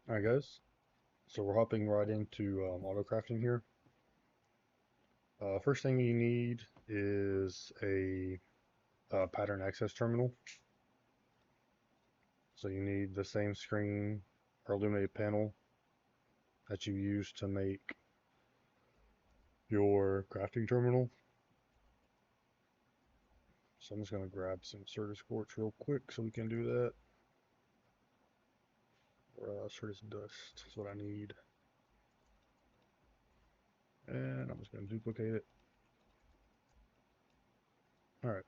Alright guys, so we're hopping right into Autocrafting here. First thing you need is a pattern access terminal. So you need the same screen or illuminated panel that you use to make your crafting terminal. So I'm just going to grab some Certus quartz real quick so we can do that. Or Certus dust is what I need. And I'm just going to duplicate it. Alright,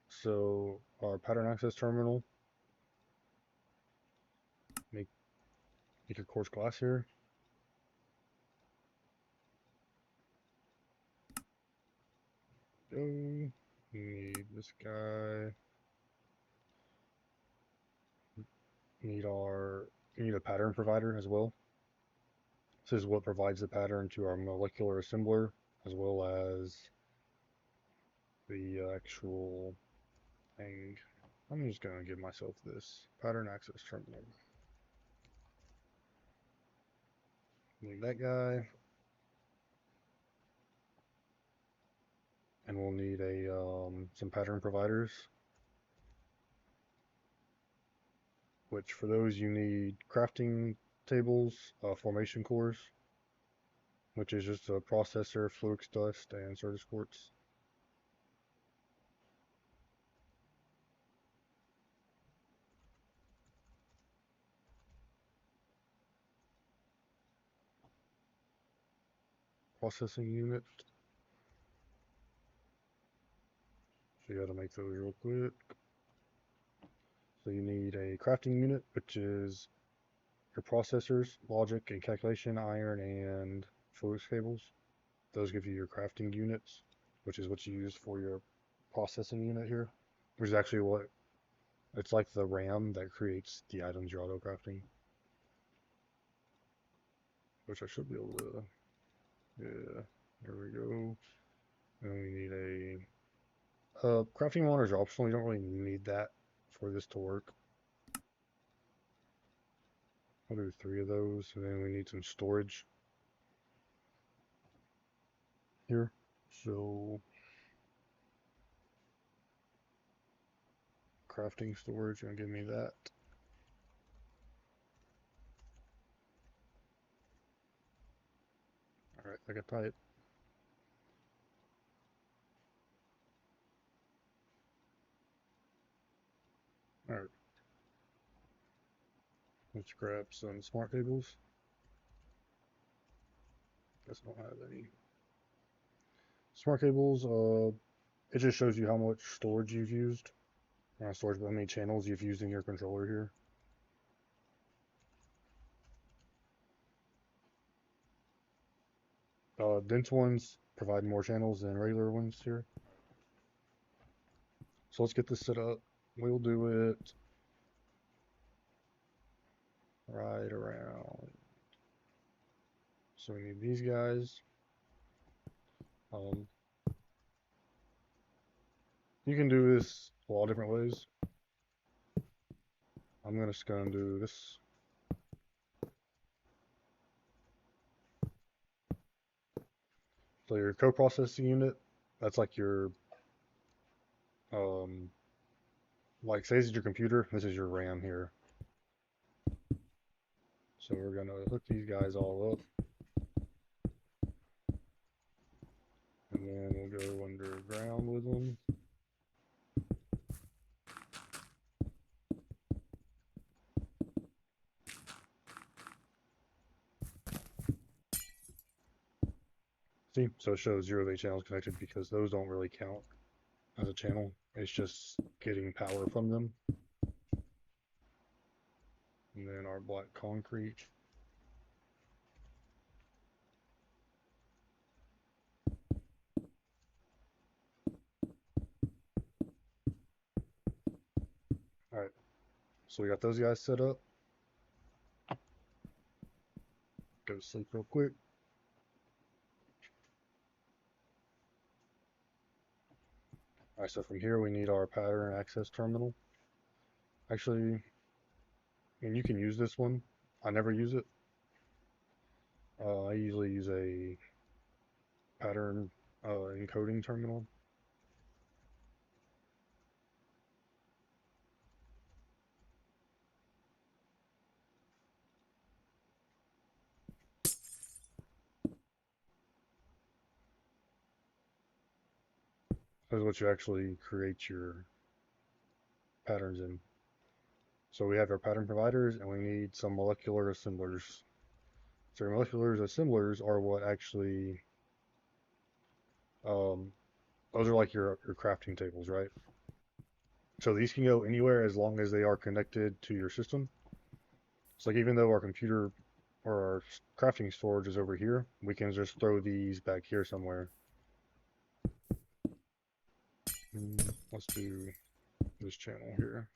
so our pattern access terminal, make your quartz glass here. Go. You need this guy. You need a pattern provider as well. This is what provides the pattern to our molecular assembler, as well as the actual thing. I'm just gonna give myself this pattern access terminal. Need that guy, and we'll need some pattern providers. Which for those you need crafting tables, formation cores, which is just a processor, fluix dust, and Certus quartz. Processing unit. So you gotta make those real quick. So you need a crafting unit, which is your processors, logic and calculation, iron, and fluix cables. Those give you your crafting units, which is what you use for your processing unit here, which is actually what it's like the RAM that creates the items you're auto crafting. Which I should be able to, yeah, there we go. And we need crafting monitors are optional. You don't really need that for this to work. I'll do 3 of those, and then we need some storage here. So crafting storage, gonna give me that. All right, I can type. All right, let's grab some smart cables. Guess I don't have any. Smart cables, it just shows you how much storage you've used. Not storage, but how many channels you've used in your controller here. Dense ones provide more channels than regular ones here. So let's get this set up. We'll do it right around. So we need these guys. You can do this a lot of different ways. I'm just gonna do this. So your co-processing unit, that's like your like say this is your computer, this is your RAM here. So we're gonna hook these guys all up. And then we'll go underground with them. See, so it shows 0 to 8 channels connected because those don't really count as a channel. It's just getting power from them. And then our black concrete. Alright, so we got those guys set up. Go to sleep real quick. Alright, so from here we need our pattern access terminal. Actually, and you can use this one, I never use it. I usually use a pattern encoding terminal. This is what you actually create your patterns in. So we have our pattern providers and we need some molecular assemblers. So your molecular assemblers are what actually, those are like your crafting tables, right? So these can go anywhere as long as they are connected to your system. So like even though our computer or our crafting storage is over here, we can just throw these back here somewhere. Let's do this channel here.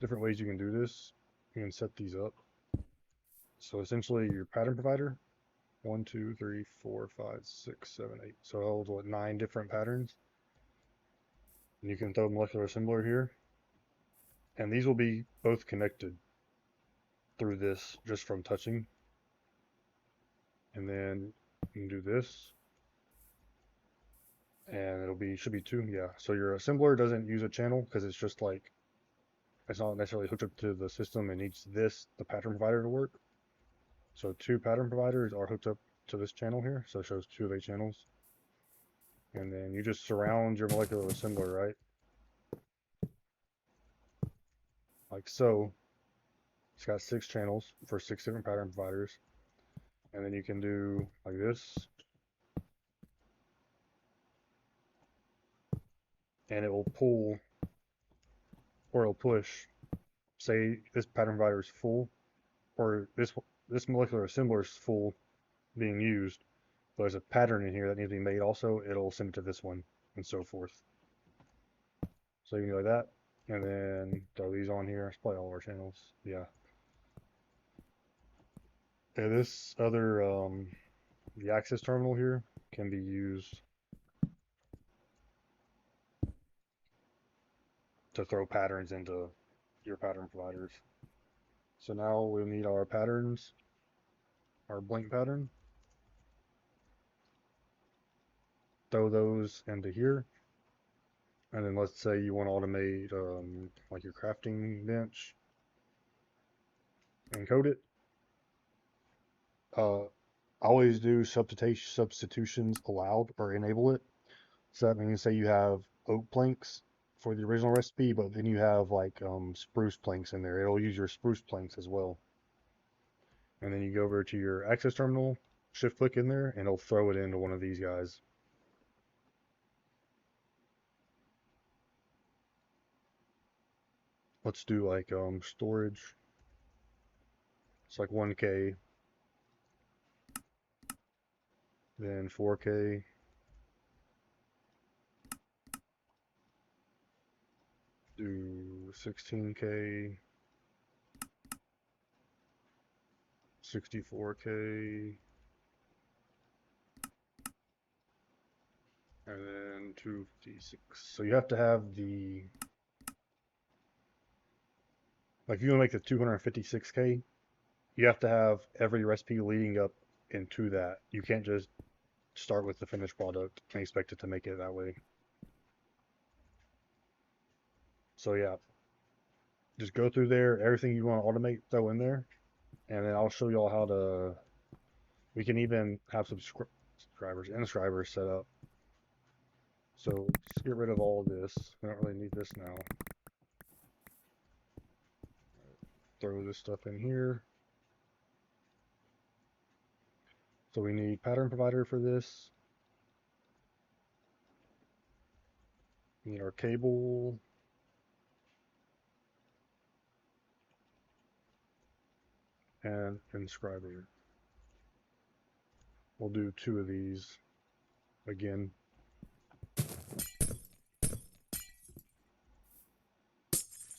Different ways you can do this. You can set these up. So essentially your pattern provider, 1, 2, 3, 4, 5, 6, 7, 8. So it holds what, 9 different patterns. And you can throw a molecular assembler here. And these will be both connected through this just from touching. And then you can do this. And should be 2, yeah. So your assembler doesn't use a channel because it's just like, it's not necessarily hooked up to the system. It needs the pattern provider to work. So 2 pattern providers are hooked up to this channel here. So it shows 2 of 8 channels. And then you just surround your molecular assembler, right? Like so. It's got 6 channels for 6 different pattern providers. And then you can do like this. And it will pull or it'll push. Say this pattern provider is full, or this molecular assembler is full being used, but there's a pattern in here that needs to be made also, it'll send it to this one, and so forth. So you can do like that, and then throw these on here. It's probably all our channels. Yeah. And this other, the access terminal here can be used to throw patterns into your pattern providers. So now we'll need our patterns, our blank pattern. Throw those into here. And then let's say you want to automate like your crafting bench. Encode it. Always do substitutions allowed or enable it. So that means say you have oak planks for the original recipe, but then you have like spruce planks in there. It'll use your spruce planks as well. And then you go over to your access terminal, shift click in there, and it'll throw it into one of these guys. Let's do like storage. It's like 1K, then 4K, do 16K, 64K, and then 256. So you have to have the, like if you want to make the 256K, you have to have every recipe leading up into that. You can't just start with the finished product and expect it to make it that way. So yeah, just go through there, everything you want to automate, throw in there, and then I'll show you all how to, we can even have subscribers, inscribers set up. So let's get rid of all of this. We don't really need this now. Throw this stuff in here. So we need pattern provider for this. We need our cable. And Inscriber. We'll do 2 of these again.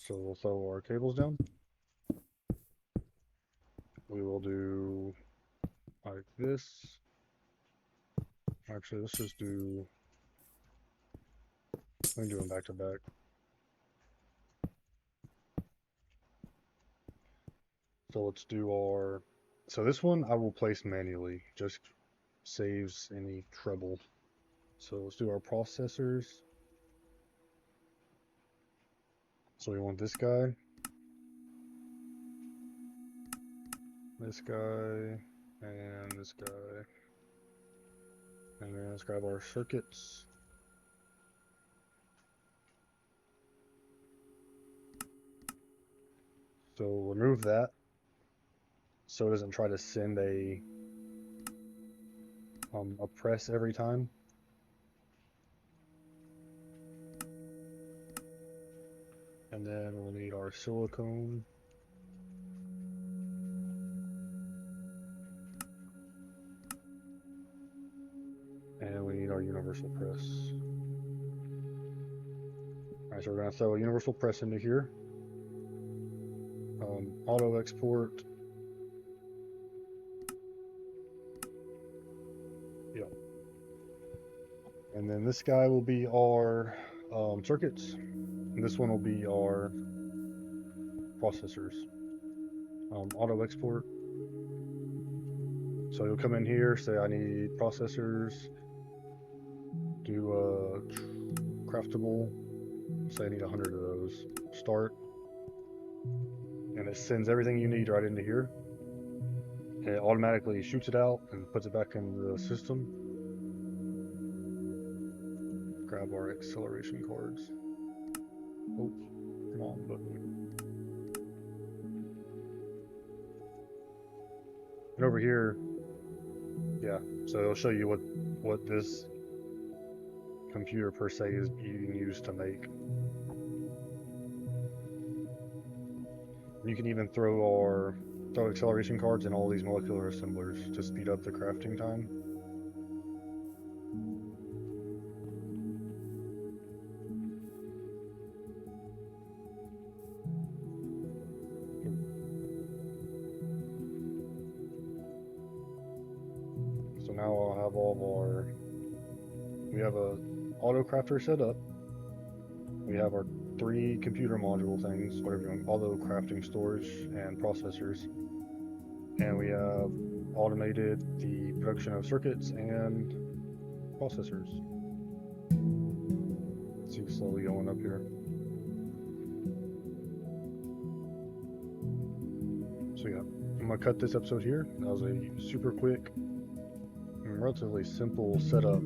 So we'll throw our cables down. We will do like this. Actually, let's just do, let me do them back to back. So let's do our, so this one I will place manually, just saves any trouble. So let's do our processors. So we want this guy, and this guy. And then let's grab our circuits. So remove that so it doesn't try to send a press every time. And then we'll need our silicone. And we need our universal press. Alright, so we're going to throw a universal press into here. Auto export. Yep. And then this guy will be our circuits. And this one will be our processors. Auto export. So you'll come in here, say I need processors, do a craftable, say I need 100 of those, start, and it sends everything you need right into here. And it automatically shoots it out and puts it back into the system. Grab our acceleration cards. Oh, wrong button. And over here, yeah, so it'll show you what this computer per se is being used to make. You can even throw acceleration cards in all these molecular assemblers to speed up the crafting time. So now I'll have all of our, we have a Autocrafter set up. We have our 3 computer module things, whatever you want, Autocrafting storage and processors. And we have automated the production of circuits and processors. See it slowly going up here. So yeah, I'm gonna cut this episode here. That was a super quick and relatively simple setup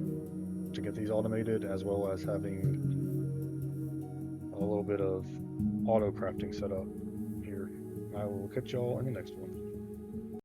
to get these automated, as well as having a little bit of auto crafting set up here. I will catch y'all in the next one.